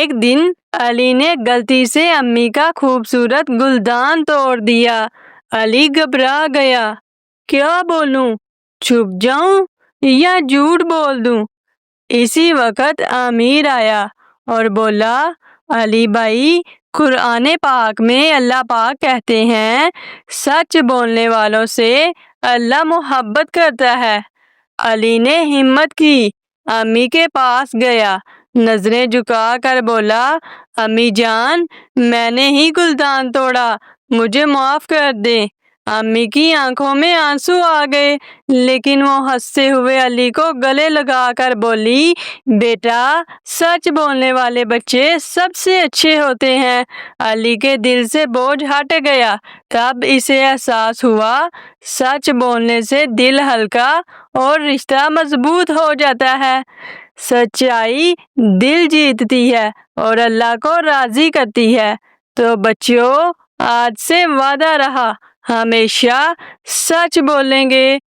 ایک دن علی نے غلطی سے امی کا خوبصورت گلدان توڑ دیا۔ علی گھبرا گیا۔ کیا بولوں؟ چھپ جاؤں یا جھوٹ بول دوں؟ اسی وقت امیر آیا اور بولا، علی بھائی، قرآن پاک میں اللہ پاک کہتے ہیں، سچ بولنے والوں سے اللہ محبت کرتا ہے۔ علی نے ہمت کی، امی کے پاس گیا، نظریں جھکا کر بولا، امی جان، میں نے ہی گلدان توڑا، مجھے معاف کر دیں۔ امی کی آنکھوں میں آنسو آ گئے، لیکن وہ ہنستے ہوئے علی کو گلے لگا کر بولی، بیٹا، سچ بولنے والے بچے سب سے اچھے ہوتے ہیں۔ علی کے دل سے بوجھ ہٹ گیا۔ تب اسے احساس ہوا، سچ بولنے سے دل ہلکا اور رشتہ مضبوط ہو جاتا ہے۔ سچائی دل جیتتی ہے اور اللہ کو راضی کرتی ہے۔ تو بچوں، آج سے وعدہ رہا، ہمیشہ سچ بولیں گے۔